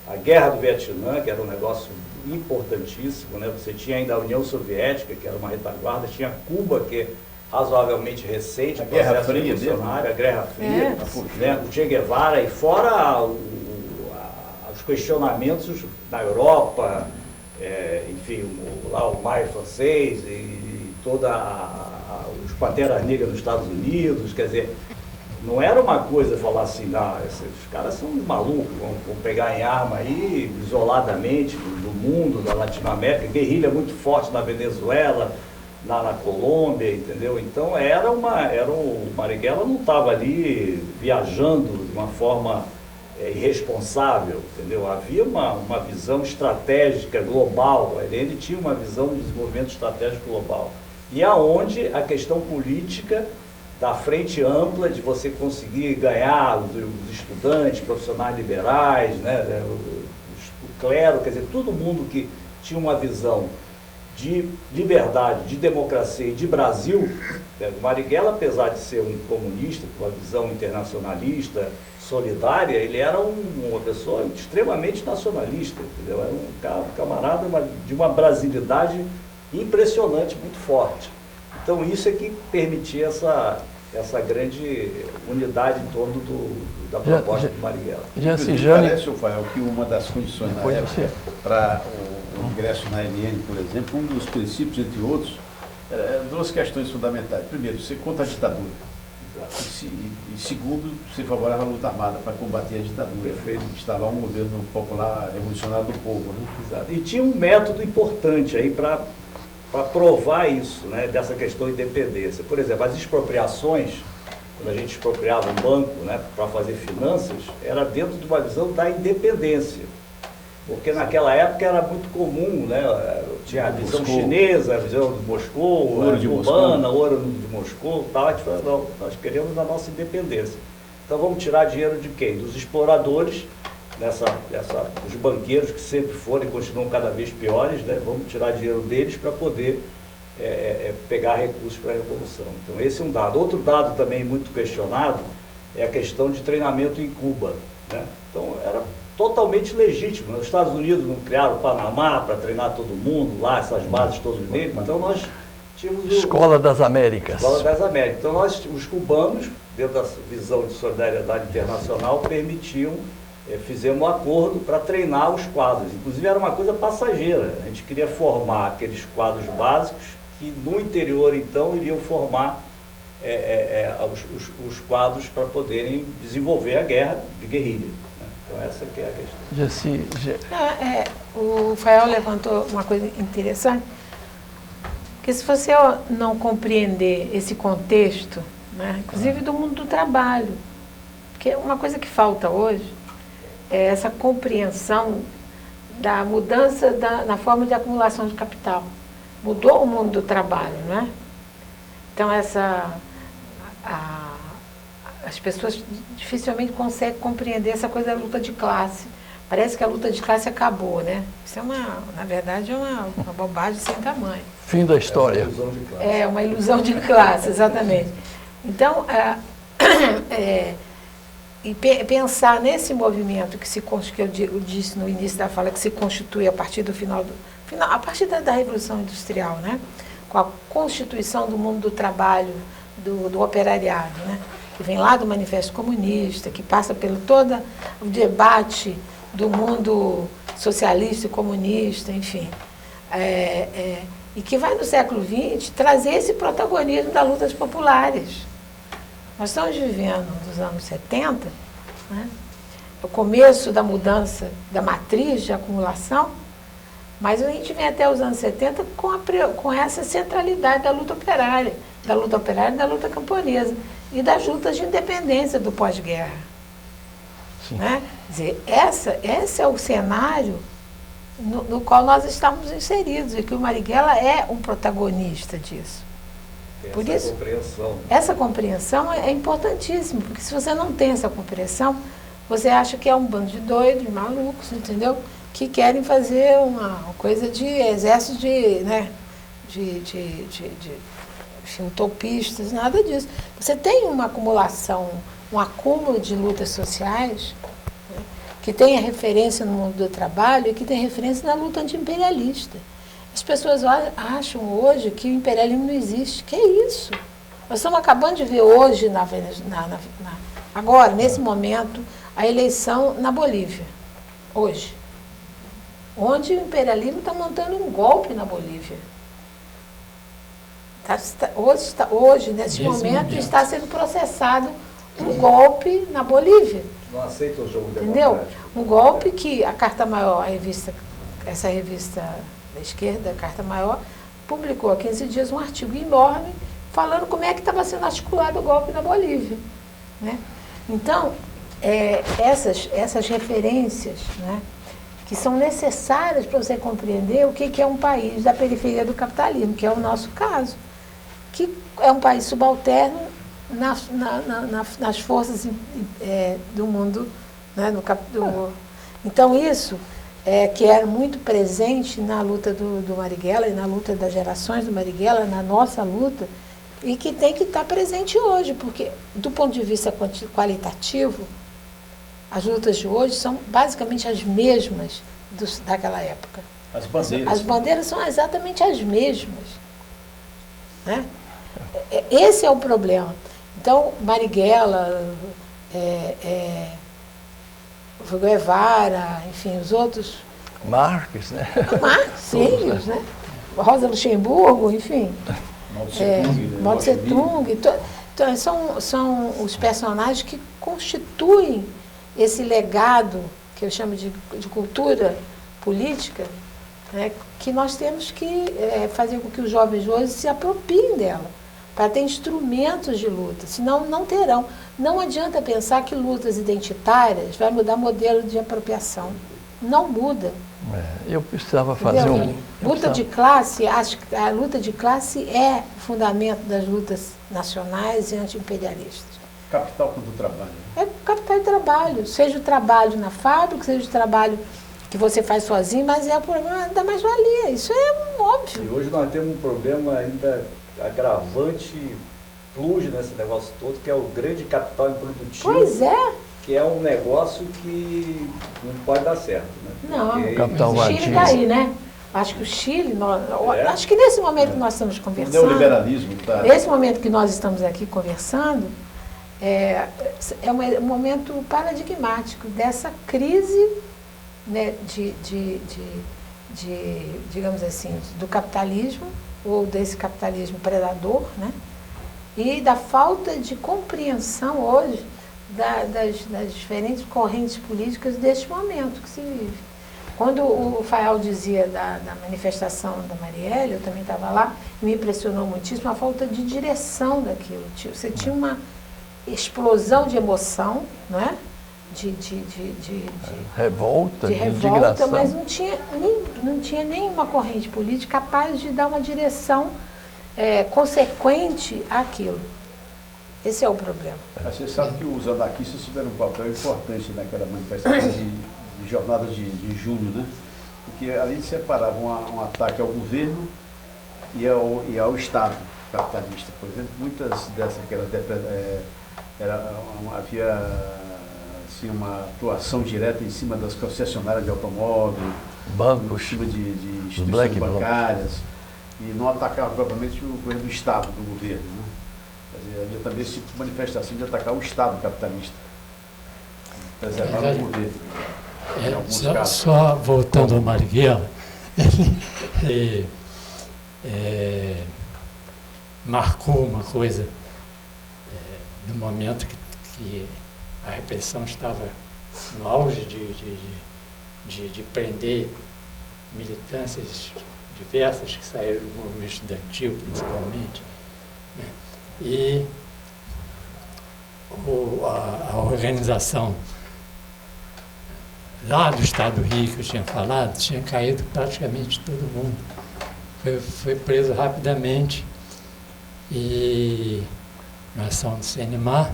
Speaker 3: a Guerra do Vietnã, que era um negócio importantíssimo. Né? Você tinha ainda a União Soviética, que era uma retaguarda, tinha Cuba, que é razoavelmente recente,
Speaker 6: a Guerra Fria,
Speaker 3: a Guerra Fria, né? O Che Guevara, e fora os questionamentos na Europa, enfim, lá o Maio francês e os Panteras Negras nos Estados Unidos, quer dizer, não era uma coisa falar assim, não, os caras são malucos, vão pegar em arma aí, isoladamente, do mundo, da Latinoamérica, guerrilha muito forte na Venezuela, na Colômbia, entendeu? Então o Marighella não estava ali viajando de uma forma irresponsável, entendeu? Havia uma visão estratégica global, ele tinha uma visão de desenvolvimento estratégico global. E aonde a questão política da frente ampla de você conseguir ganhar os estudantes, profissionais liberais, né, o clero, quer dizer, todo mundo que tinha uma visão de liberdade, de democracia e de Brasil. O Marighella, apesar de ser um comunista, com uma visão internacionalista, solidária, ele era uma pessoa extremamente nacionalista, entendeu? Era um camarada de uma brasilidade impressionante, muito forte. Então isso é que permitia essa grande unidade em torno da proposta do Marighella.
Speaker 6: Parece, Rafael, que uma das condições na época para o ingresso na LN, por exemplo, um dos princípios, entre outros, duas questões fundamentais. Primeiro, ser contra a ditadura. E segundo, ser favorável à luta armada para combater a ditadura.
Speaker 3: Perfeito.
Speaker 6: Instalar um governo popular revolucionário do povo. Né?
Speaker 3: Exato. E tinha um método importante aí para provar isso, né, dessa questão de independência. Por exemplo, as expropriações, quando a gente expropriava um banco, né, para fazer finanças, era dentro de uma visão da independência. Porque naquela época era muito comum, né, tinha a visão chinesa, a visão de Moscou,
Speaker 6: ouro de
Speaker 3: cubana, ouro de Moscou, tal. A gente falou, não, nós queremos a nossa independência. Então vamos tirar dinheiro de quem? Dos exploradores, os banqueiros que sempre foram e continuam cada vez piores, né? Vamos tirar dinheiro deles para poder pegar recursos para a Revolução. Então esse é um dado. Outro dado também muito questionado é a questão de treinamento em Cuba, né? Então era totalmente legítimo. Os Estados Unidos não criaram o Panamá para treinar todo mundo lá, essas bases todas nele. Então nós tínhamos
Speaker 1: Escola das Américas.
Speaker 3: Escola das Américas. Então nós, os cubanos, dentro da visão de solidariedade internacional, fizemos um acordo para treinar os quadros. Inclusive era uma coisa passageira. A gente queria formar aqueles quadros básicos que no interior, então, iriam formar os quadros para poderem desenvolver a guerra de guerrilha. Então essa que é a questão.
Speaker 2: O Fael levantou uma coisa interessante, que se você não compreender esse contexto, né, inclusive do mundo do trabalho, porque uma coisa que falta hoje é essa compreensão da mudança na forma de acumulação de capital. Mudou o mundo do trabalho, não é? Então as pessoas dificilmente conseguem compreender essa coisa da luta de classe. Parece que a luta de classe acabou, né? Isso na verdade, é uma bobagem sem tamanho.
Speaker 1: Fim da história.
Speaker 2: É uma ilusão de classe, exatamente. Então, e pensar nesse movimento que eu disse no início da fala, que se constitui a partir do a partir da Revolução Industrial, né? Com a constituição do mundo do trabalho, do operariado, né? Que vem lá do Manifesto Comunista, que passa pelo todo o debate do mundo socialista e comunista, enfim. E que vai no século XX trazer esse protagonismo das lutas populares. Nós estamos vivendo dos anos 70, né? O começo da mudança da matriz de acumulação, mas a gente vem até os anos 70 com essa centralidade da luta operária e da luta camponesa e das lutas de independência do pós-guerra. Né? Quer dizer, esse é o cenário no qual nós estamos inseridos e que o Marighella é um protagonista disso. Por isso, essa compreensão é importantíssima, porque se você não tem essa compreensão, você acha que é um bando de doidos, de malucos, entendeu? Que querem fazer uma coisa de exército de utopistas, nada disso. Você tem uma acumulação, um acúmulo de lutas sociais, né, que tem a referência no mundo do trabalho e que tem referência na luta anti-imperialista. As pessoas acham hoje que o imperialismo não existe. Que é isso? Nós estamos acabando de ver hoje, agora, nesse momento, a eleição na Bolívia. Hoje. Onde o imperialismo está montando um golpe na Bolívia. Hoje, nesse momento, está sendo processado um golpe na Bolívia.
Speaker 3: Não aceita o jogo
Speaker 2: entendeu?
Speaker 3: Democrático.
Speaker 2: Um golpe que a Carta Maior, essa revista da esquerda, a Carta Maior, publicou há 15 dias um artigo enorme falando como é que estava sendo articulado o golpe na Bolívia. Né? Então, essas referências, né, que são necessárias para você compreender o que é um país da periferia do capitalismo, que é o nosso caso, que é um país subalterno nas forças do mundo, né, Então, isso que era muito presente na luta do Marighella e na luta das gerações do Marighella, na nossa luta, e que tem que estar presente hoje, porque, do ponto de vista qualitativo, as lutas de hoje são basicamente as mesmas daquela época.
Speaker 6: As bandeiras.
Speaker 2: As bandeiras são exatamente as mesmas. Né? Esse é o problema. Então, Marighella, Guevara, enfim, os outros...
Speaker 1: Marx, né?
Speaker 2: Marx, sim, né? Rosa Luxemburgo, enfim. Mao Tse Tung. Então, são os personagens que constituem esse legado, que eu chamo de cultura política, né, que nós temos que fazer com que os jovens hoje se apropriem dela, para ter instrumentos de luta, senão não terão. Não adianta pensar que lutas identitárias vai mudar modelo de apropriação. Não muda.
Speaker 1: Eu precisava fazer
Speaker 2: de classe, acho que a luta de classe é o fundamento das lutas nacionais e anti-imperialistas.
Speaker 6: Capital contra o trabalho.
Speaker 2: É capital de trabalho, seja o trabalho na fábrica, seja o trabalho que você faz sozinho, mas é o problema da mais-valia, isso é óbvio.
Speaker 3: E hoje nós temos um problema ainda agravante, pluje nesse negócio todo, que é o grande capital improdutivo.
Speaker 2: Pois é.
Speaker 3: Que é um negócio que não pode dar certo. Né?
Speaker 2: Não,
Speaker 1: o
Speaker 2: Chile está aí, né? Acho que o Chile, acho que nesse momento que nós estamos conversando,
Speaker 6: o neoliberalismo está...
Speaker 2: Nesse momento que nós estamos aqui conversando, é um momento paradigmático dessa crise, né, digamos assim, do capitalismo, ou desse capitalismo predador, né, e da falta de compreensão hoje das diferentes correntes políticas deste momento que se vive. Quando o Fayal dizia da manifestação da Marielle, eu também estava lá, me impressionou muitíssimo a falta de direção daquilo. Você tinha uma explosão de emoção, né? de
Speaker 1: revolta,
Speaker 2: de revolta, mas não tinha nenhuma corrente política capaz de dar uma direção consequente àquilo. Esse é o problema.
Speaker 6: Você sabe que os anarquistas tiveram um papel importante naquela manifestação de jornadas de junho, né? Porque ali eles separavam um ataque ao governo e ao Estado capitalista. Por exemplo, muitas dessas havia assim, uma atuação direta em cima das concessionárias de automóvel,
Speaker 1: bancos,
Speaker 6: em cima de instituições bancárias, e não atacava propriamente o governo do Estado, do governo. Né? Havia também esse tipo de manifestação de atacar o Estado capitalista, preservar o governo.
Speaker 5: Só voltando ao Marighella, ele marcou uma coisa no momento que a repressão estava no auge de prender militâncias diversas que saíram do movimento estudantil, principalmente, né? E a organização lá do Estado do Rio, que eu tinha falado, tinha caído praticamente todo mundo. Foi preso rapidamente e na ação do CNMar.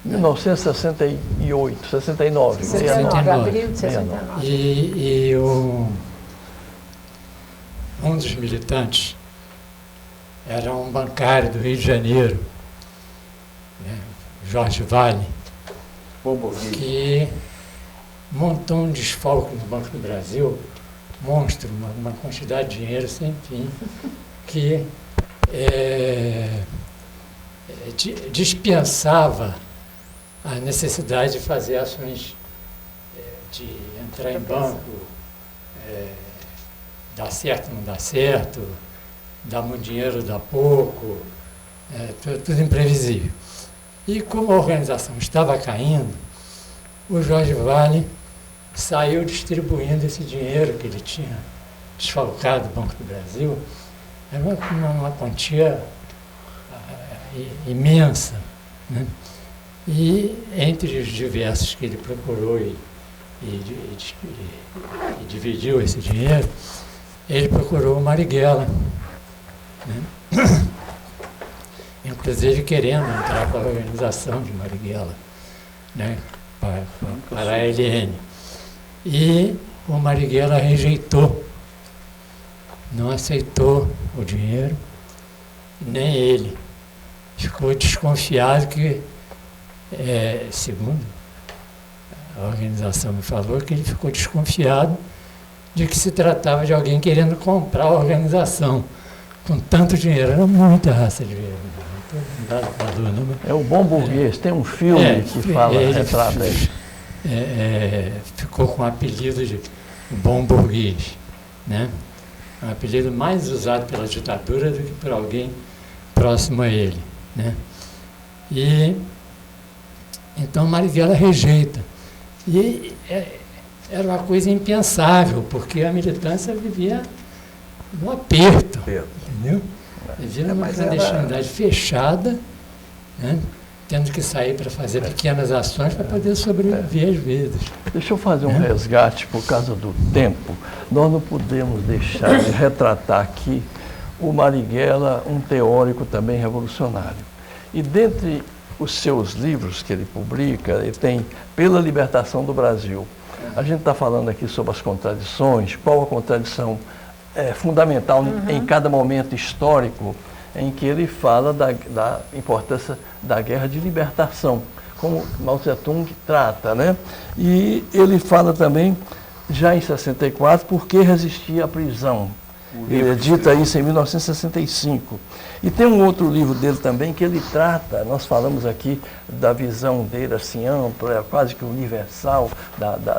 Speaker 1: 1968, 69.
Speaker 2: 69, abril de 69.
Speaker 5: E um dos militantes era um bancário do Rio de Janeiro, né, Jorge Vale, que montou um desfalque no Banco do Brasil, monstro, uma quantidade de dinheiro sem fim, que dispensava a necessidade de fazer ações de entrar em banco, dá certo, não dá certo, dá muito dinheiro, dá pouco, tudo imprevisível. E como a organização estava caindo, o Jorge Vale saiu distribuindo esse dinheiro que ele tinha desfalcado do Banco do Brasil. Era uma quantia imensa, né? E entre os diversos que ele procurou e dividiu esse dinheiro, ele procurou o Marighella, né? Inclusive querendo entrar para a organização de Marighella, né? Para a LN. E o Marighella rejeitou, não aceitou o dinheiro, nem ele. Ficou desconfiado que, segundo a organização me falou, que ele ficou desconfiado de que se tratava de alguém querendo comprar a organização. Com tanto dinheiro, era muita raça de dinheiro.
Speaker 1: É o Bom Burguês, tem um filme que fala, retrata isso.
Speaker 5: Ficou com o apelido de Bom Burguês, né? Um apelido mais usado pela ditadura do que por alguém próximo a ele, né? E então Marighella rejeita. E era uma coisa impensável, porque a militância vivia no aperto, entendeu? Vivia numa clandestinidade fechada, né? Tendo que sair para fazer pequenas ações para poder sobreviver às vezes.
Speaker 1: Deixa eu fazer um resgate por causa do tempo. Nós não podemos deixar de retratar aqui o Marighella, um teórico também revolucionário. E dentre os seus livros que ele publica, ele tem Pela Libertação do Brasil. A gente está falando aqui sobre as contradições, qual a contradição fundamental em cada momento histórico em que ele fala da importância da guerra de libertação, como Mao Tse-tung trata, né? E ele fala também, já em 64, por que resistir à prisão. Ele edita isso em 1965. E tem um outro livro dele também que ele trata, nós falamos aqui da visão dele assim ampla, quase que universal,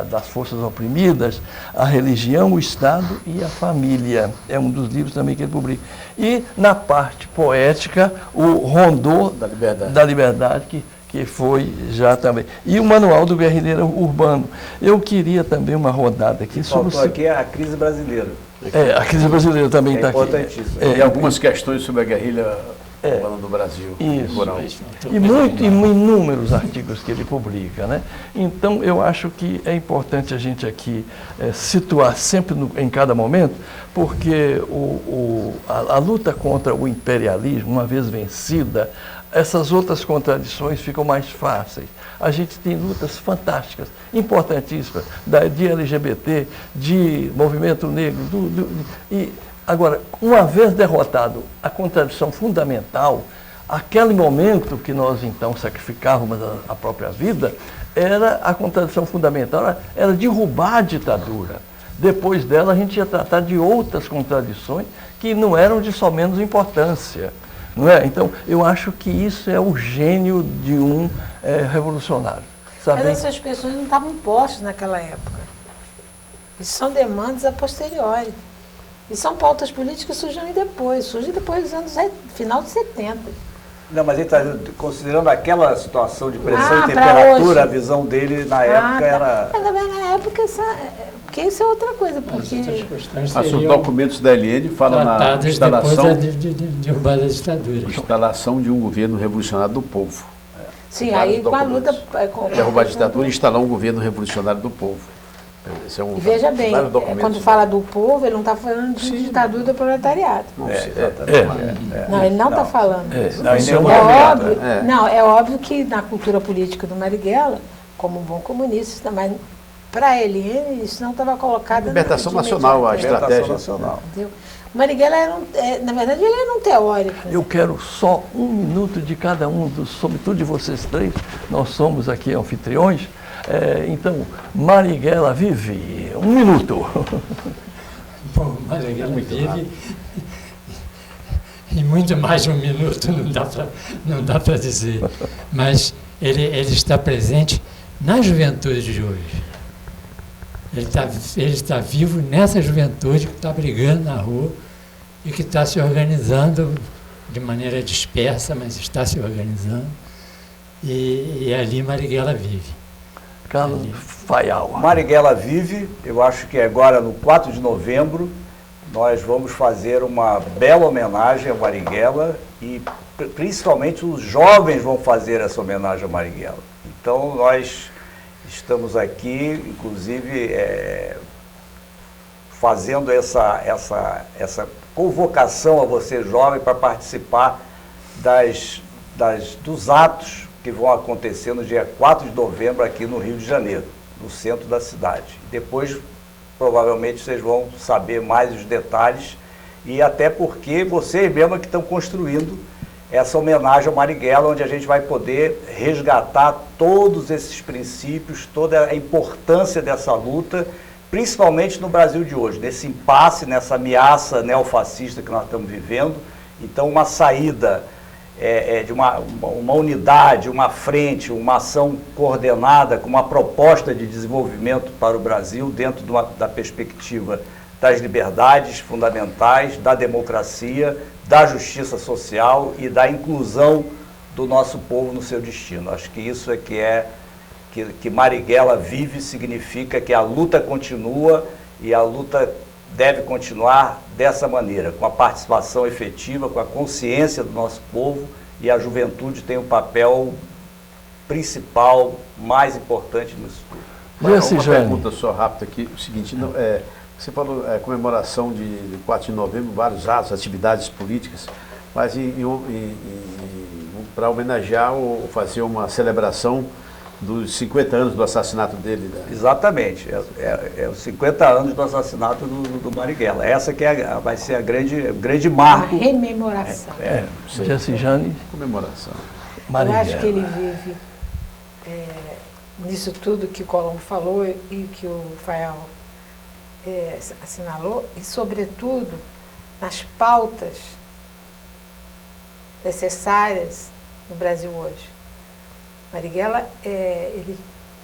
Speaker 1: das forças oprimidas, a religião, o Estado e a família. É um dos livros também que ele publica. E na parte poética, o Rondô da Liberdade, que foi já também. E o Manual do Guerrilheiro Urbano. Eu queria também uma rodada aqui sobre...
Speaker 3: Faltou aqui a crise brasileira.
Speaker 1: A crise brasileira também está aqui.
Speaker 6: E algumas questões sobre a guerrilha urbana do Brasil.
Speaker 1: Isso. E inúmeros artigos que ele publica, né? Então, eu acho que é importante a gente aqui situar sempre em cada momento, porque a luta contra o imperialismo, uma vez vencida, essas outras contradições ficam mais fáceis. A gente tem lutas fantásticas, importantíssimas, de LGBT, de movimento negro. E agora, uma vez derrotado a contradição fundamental, aquele momento que nós então sacrificávamos a própria vida, era a contradição fundamental, era derrubar a ditadura. Depois dela, a gente ia tratar de outras contradições que não eram de só menos importância. Não é? Então, eu acho que isso é o gênio de um revolucionário.
Speaker 2: Mas essas questões não estavam postas naquela época. Isso são demandas a posteriori. E são pautas políticas que surgem depois dos anos final de 70.
Speaker 3: Não, mas ele está considerando aquela situação de pressão e
Speaker 2: pra
Speaker 3: temperatura,
Speaker 2: hoje.
Speaker 3: a visão dele na época era...
Speaker 2: Mas na época, porque isso é outra coisa,
Speaker 5: As outras
Speaker 2: porque...
Speaker 5: questões
Speaker 6: Os
Speaker 5: seriam
Speaker 6: documentos da LN falam na
Speaker 5: tratadas
Speaker 6: instalação,
Speaker 5: depois de derrubada da ditadura.
Speaker 6: instalação de um governo revolucionário do povo.
Speaker 2: Sim,
Speaker 6: Vários
Speaker 2: aí com a luta...
Speaker 6: documentos. Derrubar a ditadura e instalar um governo revolucionário do povo. Esse é um,
Speaker 2: E veja bem,
Speaker 6: vários documentos,
Speaker 2: quando fala do povo, ele não está falando de ditadura do proletariado.
Speaker 6: Não,
Speaker 2: Não, ele não está falando.
Speaker 3: Não, em nenhum
Speaker 2: É
Speaker 3: momento.
Speaker 2: óbvio, não, é óbvio que na cultura política do Marighella, como um bom comunista, mas para ele isso não estava colocado...
Speaker 6: Libertação
Speaker 2: de
Speaker 6: nacional, a
Speaker 2: imediato,
Speaker 6: estratégia.
Speaker 3: Nacional.
Speaker 2: entendeu? O Marighella na verdade, ele era um teórico.
Speaker 1: Eu quero só 1 minuto de cada um, sobretudo de vocês três, nós somos aqui anfitriões. Então, Marighella vive 1 minuto.
Speaker 5: Bom, Marighella vive em muito mais de 1 minuto, não dá para dizer. Mas ele está presente na juventude de hoje. Ele está vivo nessa juventude que está brigando na rua e que está se organizando de maneira dispersa, mas está se organizando. E ali Marighella vive.
Speaker 1: Carlos Fayal.
Speaker 3: Marighella vive, eu acho que agora no 4 de novembro nós vamos fazer uma bela homenagem a Marighella e principalmente os jovens vão fazer essa homenagem a Marighella. Então nós estamos aqui, inclusive, fazendo essa convocação a você jovem para participar dos atos que vão acontecer no dia 4 de novembro aqui no Rio de Janeiro, no centro da cidade. Depois, provavelmente, vocês vão saber mais os detalhes e até porque vocês mesmos que estão construindo essa homenagem ao Marighella, onde a gente vai poder resgatar todos esses princípios, toda a importância dessa luta, principalmente no Brasil de hoje, nesse impasse, nessa ameaça neofascista que nós estamos vivendo. Então, uma saída de uma unidade, uma frente, uma ação coordenada com uma proposta de desenvolvimento para o Brasil dentro da perspectiva das liberdades fundamentais, da democracia, da justiça social e da inclusão do nosso povo no seu destino. Acho que isso que Marighella vive, significa que a luta continua e a luta deve continuar dessa maneira, com a participação efetiva, com a consciência do nosso povo, e a juventude tem um papel principal, mais importante nisso tudo.
Speaker 6: Uma pergunta só rápida aqui, o seguinte, você falou comemoração de 4 de novembro, vários atos, atividades políticas, mas para homenagear ou fazer uma celebração dos 50 anos do assassinato dele. Né?
Speaker 3: Exatamente, os 50 anos do assassinato do Marighella. Essa que vai ser o grande marco.
Speaker 2: Uma rememoração.
Speaker 1: Jessijane.
Speaker 6: Comemoração.
Speaker 1: Marighella.
Speaker 2: Eu acho que ele vive nisso tudo que o Colombo falou e que o Fayal assinalou, e sobretudo nas pautas necessárias no Brasil hoje. Marighella, ele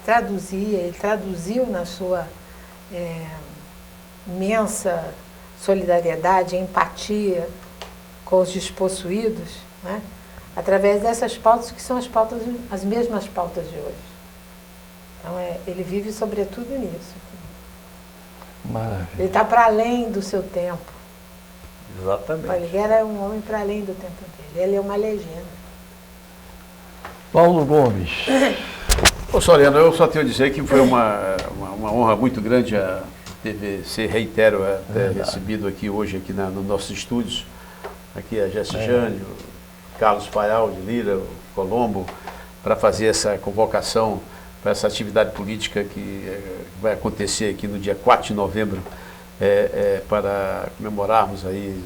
Speaker 2: traduziu na sua imensa solidariedade, empatia com os despossuídos, né? Através dessas pautas que são as mesmas pautas de hoje. Então, ele vive sobretudo nisso.
Speaker 1: Maravilha.
Speaker 2: Ele está para além do seu tempo.
Speaker 3: Exatamente.
Speaker 2: Marighella é um homem para além do tempo dele. Ele é uma legenda.
Speaker 1: Paulo Gomes.
Speaker 6: Ô Soriano, eu só tenho a dizer que foi uma honra muito grande a TVC, reitero, ter recebido aqui hoje aqui nos nossos estúdios, aqui a Jessijane, o Carlos Fayal de Lira, o Colombo, para fazer essa convocação para essa atividade política que vai acontecer aqui no dia 4 de novembro, para comemorarmos aí,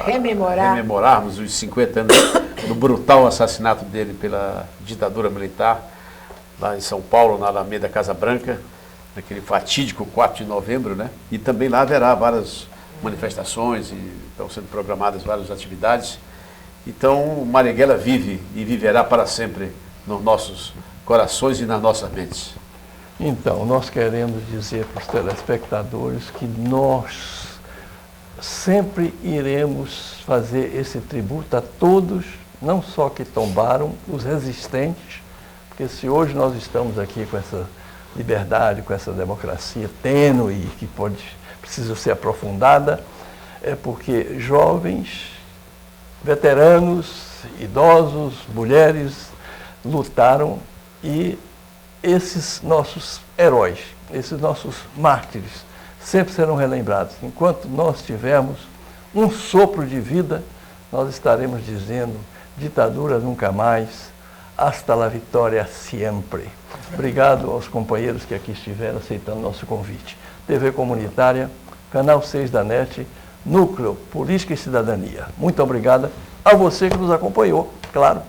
Speaker 6: rememorarmos os 50 anos do brutal assassinato dele pela ditadura militar, lá em São Paulo, na Alameda Casa Branca, naquele fatídico 4 de novembro, né? E também lá haverá várias manifestações e estão sendo programadas várias atividades. Então, Marighella vive e viverá para sempre nos nossos corações e nas nossas mentes.
Speaker 1: Então, nós queremos dizer para os telespectadores que nós sempre iremos fazer esse tributo a todos, não só que tombaram, os resistentes, porque se hoje nós estamos aqui com essa liberdade, com essa democracia tênue que precisa ser aprofundada, é porque jovens, veteranos, idosos, mulheres lutaram, e esses nossos heróis, esses nossos mártires, sempre serão relembrados. Enquanto nós tivermos um sopro de vida, nós estaremos dizendo: ditadura nunca mais, hasta la vitória siempre. Obrigado aos companheiros que aqui estiveram aceitando nosso convite. TV Comunitária, Canal 6 da NET, Núcleo Política e Cidadania. Muito obrigada a você que nos acompanhou, claro.